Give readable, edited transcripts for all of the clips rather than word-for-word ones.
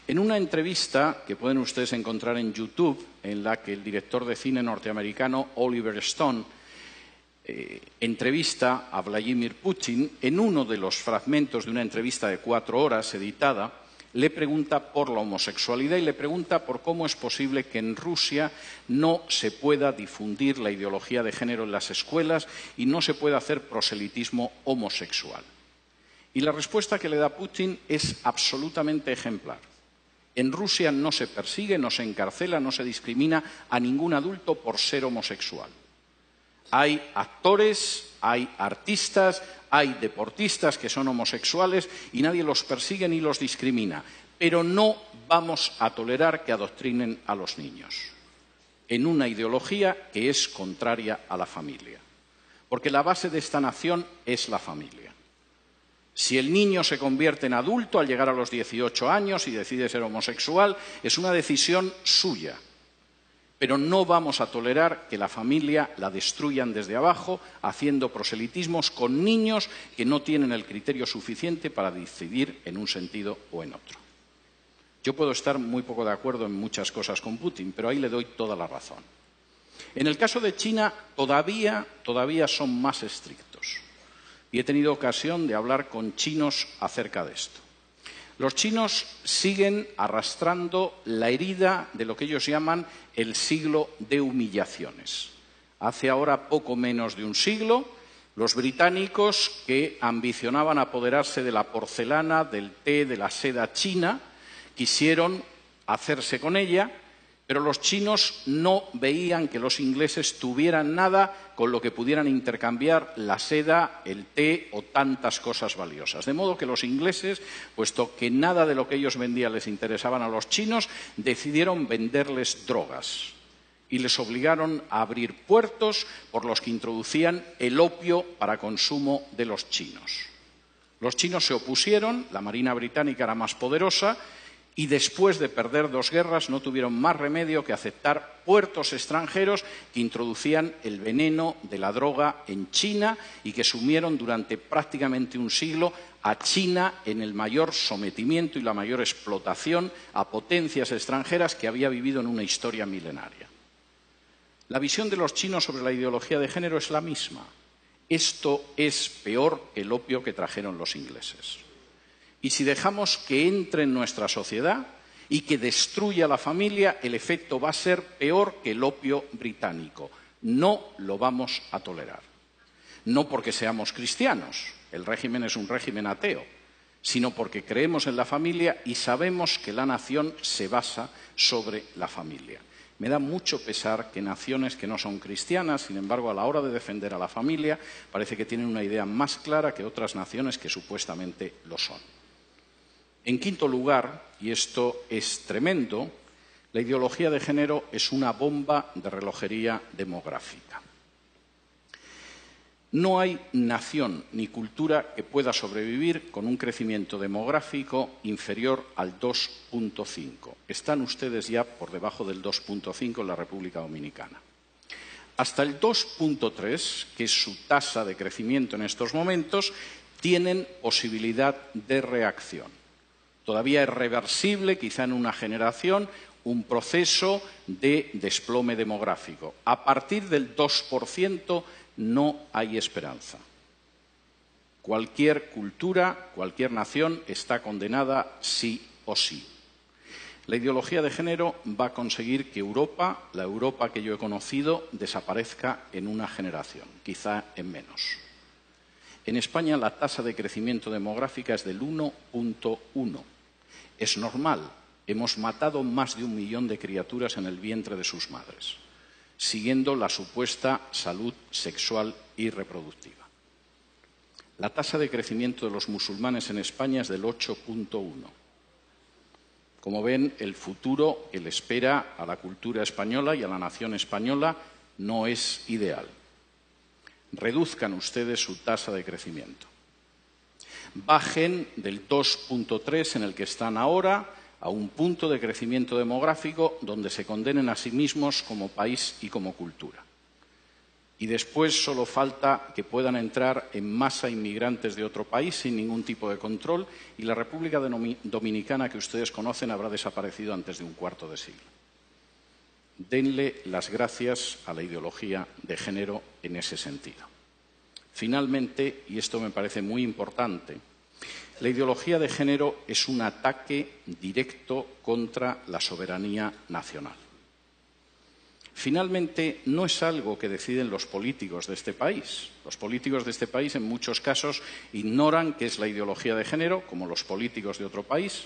En una entrevista que pueden ustedes encontrar en YouTube, en la que el director de cine norteamericano Oliver Stone entrevista a Vladimir Putin, en uno de los fragmentos de una entrevista de 4 horas editada, le pregunta por la homosexualidad y le pregunta por cómo es posible que en Rusia no se pueda difundir la ideología de género en las escuelas y no se pueda hacer proselitismo homosexual. Y la respuesta que le da Putin es absolutamente ejemplar. En Rusia no se persigue, no se encarcela, no se discrimina a ningún adulto por ser homosexual. Hay actores, hay artistas, hay deportistas que son homosexuales y nadie los persigue ni los discrimina. Pero no vamos a tolerar que adoctrinen a los niños en una ideología que es contraria a la familia. Porque la base de esta nación es la familia. Si el niño se convierte en adulto al llegar a los 18 años y decide ser homosexual, es una decisión suya. Pero no vamos a tolerar que la familia la destruyan desde abajo, haciendo proselitismos con niños que no tienen el criterio suficiente para decidir en un sentido o en otro. Yo puedo estar muy poco de acuerdo en muchas cosas con Putin, pero ahí le doy toda la razón. En el caso de China, todavía son más estrictos. Y he tenido ocasión de hablar con chinos acerca de esto. Los chinos siguen arrastrando la herida de lo que ellos llaman el siglo de humillaciones. Hace ahora poco menos de un siglo, los británicos, que ambicionaban apoderarse de la porcelana, del té, de la seda china, quisieron hacerse con ella, pero los chinos no veían que los ingleses tuvieran nada con lo que pudieran intercambiar la seda, el té o tantas cosas valiosas. De modo que los ingleses, puesto que nada de lo que ellos vendían les interesaban a los chinos, decidieron venderles drogas y les obligaron a abrir puertos por los que introducían el opio para consumo de los chinos. Los chinos se opusieron, la Marina británica era más poderosa, y después de perder 2 guerras no tuvieron más remedio que aceptar puertos extranjeros que introducían el veneno de la droga en China y que sumieron durante prácticamente un siglo a China en el mayor sometimiento y la mayor explotación a potencias extranjeras que había vivido en una historia milenaria. La visión de los chinos sobre la ideología de género es la misma. Esto es peor que el opio que trajeron los ingleses. Y si dejamos que entre en nuestra sociedad y que destruya la familia, el efecto va a ser peor que el opio británico. No lo vamos a tolerar. No porque seamos cristianos, el régimen es un régimen ateo, sino porque creemos en la familia y sabemos que la nación se basa sobre la familia. Me da mucho pesar que naciones que no son cristianas, sin embargo, a la hora de defender a la familia, parece que tienen una idea más clara que otras naciones que supuestamente lo son. En quinto lugar, y esto es tremendo, la ideología de género es una bomba de relojería demográfica. No hay nación ni cultura que pueda sobrevivir con un crecimiento demográfico inferior al 2,5. Están ustedes ya por debajo del 2,5 en la República Dominicana. Hasta el 2,3, que es su tasa de crecimiento en estos momentos, tienen posibilidad de reacción. Todavía es reversible, quizá en una generación, un proceso de desplome demográfico. A partir del 2% no hay esperanza. Cualquier cultura, cualquier nación está condenada sí o sí. La ideología de género va a conseguir que Europa, la Europa que yo he conocido, desaparezca en una generación, quizá en menos. En España la tasa de crecimiento demográfica es del 1,1. Es normal, hemos matado más de 1 millón de criaturas en el vientre de sus madres, siguiendo la supuesta salud sexual y reproductiva. La tasa de crecimiento de los musulmanes en España es del 8,1. Como ven, el futuro que le espera a la cultura española y a la nación española no es ideal. Reduzcan ustedes su tasa de crecimiento. Bajen del 2,3 en el que están ahora a un punto de crecimiento demográfico donde se condenen a sí mismos como país y como cultura. y después solo falta que puedan entrar en masa inmigrantes de otro país sin ningún tipo de control y la República Dominicana que ustedes conocen habrá desaparecido antes de un cuarto de siglo. Denle las gracias a la ideología de género en ese sentido. Finalmente, y esto me parece muy importante, la ideología de género es un ataque directo contra la soberanía nacional. Finalmente, no es algo que deciden los políticos de este país. Los políticos de este país, en muchos casos, ignoran qué es la ideología de género, como los políticos de otro país.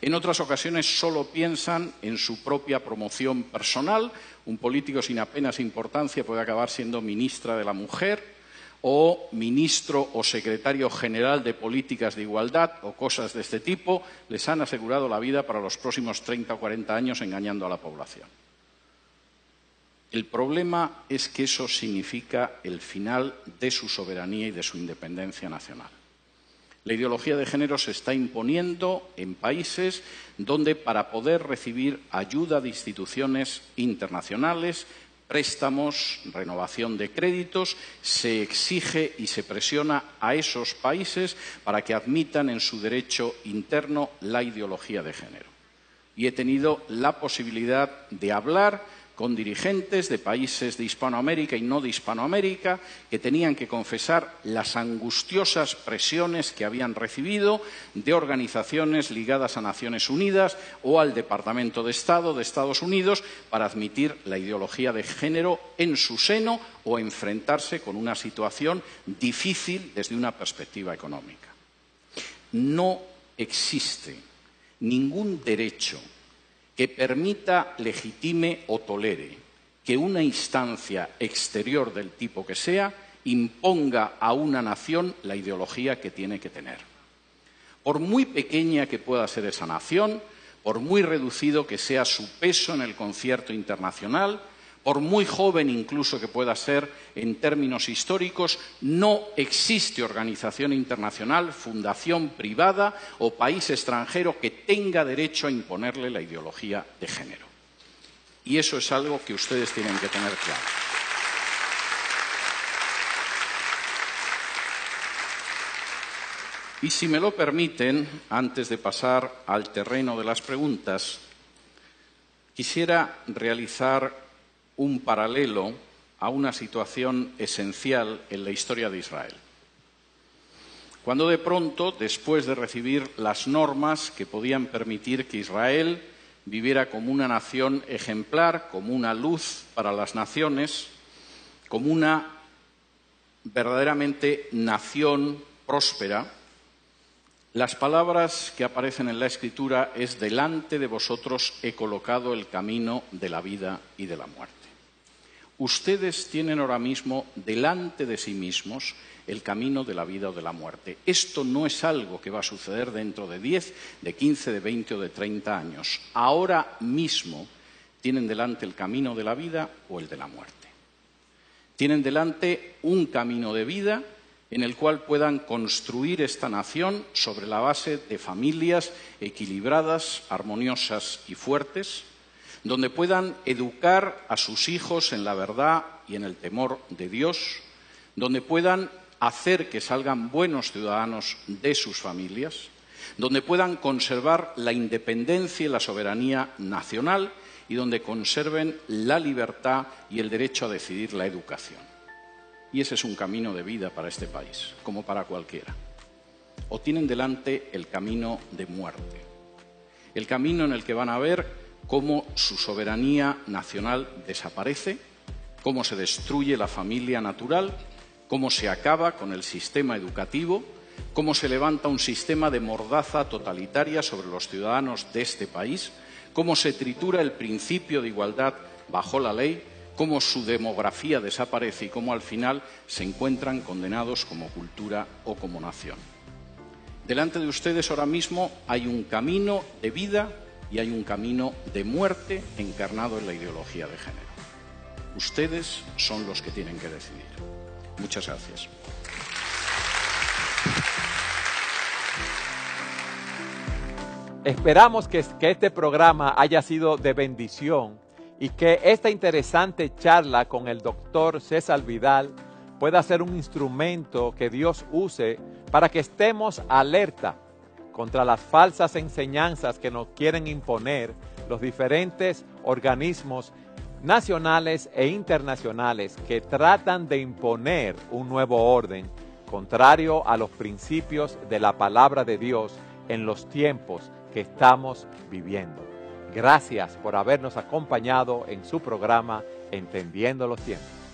En otras ocasiones solo piensan en su propia promoción personal. Un político sin apenas importancia puede acabar siendo ministra de la Mujer o ministro o secretario general de Políticas de Igualdad o cosas de este tipo. Les han asegurado la vida para los próximos 30 o 40 años engañando a la población. El problema es que eso significa el final de su soberanía y de su independencia nacional. La ideología de género se está imponiendo en países donde para poder recibir ayuda de instituciones internacionales, préstamos, renovación de créditos, se exige y se presiona a esos países para que admitan en su derecho interno la ideología de género. Y he tenido la posibilidad de hablar con dirigentes de países de Hispanoamérica y no de Hispanoamérica que tenían que confesar las angustiosas presiones que habían recibido de organizaciones ligadas a Naciones Unidas o al Departamento de Estado de Estados Unidos para admitir la ideología de género en su seno o enfrentarse con una situación difícil desde una perspectiva económica. No existe ningún derecho que permita, legitime o tolere que una instancia exterior del tipo que sea imponga a una nación la ideología que tiene que tener. Por muy pequeña que pueda ser esa nación, por muy reducido que sea su peso en el concierto internacional, por muy joven incluso que pueda ser en términos históricos, no existe organización internacional, fundación privada o país extranjero que tenga derecho a imponerle la ideología de género. Y eso es algo que ustedes tienen que tener claro. Y si me lo permiten, antes de pasar al terreno de las preguntas, quisiera realizar un paralelo a una situación esencial en la historia de Israel. Cuando de pronto, después de recibir las normas que podían permitir que Israel viviera como una nación ejemplar, como una luz para las naciones, como una verdaderamente nación próspera, las palabras que aparecen en la Escritura es: delante de vosotros he colocado el camino de la vida y de la muerte. Ustedes tienen ahora mismo delante de sí mismos el camino de la vida o de la muerte. Esto no es algo que va a suceder dentro de 10, de 15, de 20 o de 30 años. Ahora mismo tienen delante el camino de la vida o el de la muerte. Tienen delante un camino de vida en el cual puedan construir esta nación sobre la base de familias equilibradas, armoniosas y fuertes, donde puedan educar a sus hijos en la verdad y en el temor de Dios, donde puedan hacer que salgan buenos ciudadanos de sus familias, donde puedan conservar la independencia y la soberanía nacional y donde conserven la libertad y el derecho a decidir la educación. Y ese es un camino de vida para este país, como para cualquiera. O tienen delante el camino de muerte, el camino en el que van a ver cómo su soberanía nacional desaparece, cómo se destruye la familia natural, cómo se acaba con el sistema educativo, cómo se levanta un sistema de mordaza totalitaria sobre los ciudadanos de este país, cómo se tritura el principio de igualdad bajo la ley, cómo su demografía desaparece y cómo al final se encuentran condenados como cultura o como nación. Delante de ustedes ahora mismo hay un camino de vida y hay un camino de muerte encarnado en la ideología de género. Ustedes son los que tienen que decidir. Muchas gracias. Esperamos que este programa haya sido de bendición y que esta interesante charla con el doctor César Vidal pueda ser un instrumento que Dios use para que estemos alerta contra las falsas enseñanzas que nos quieren imponer los diferentes organismos nacionales e internacionales que tratan de imponer un nuevo orden contrario a los principios de la palabra de Dios en los tiempos que estamos viviendo. Gracias por habernos acompañado en su programa Entendiendo los Tiempos.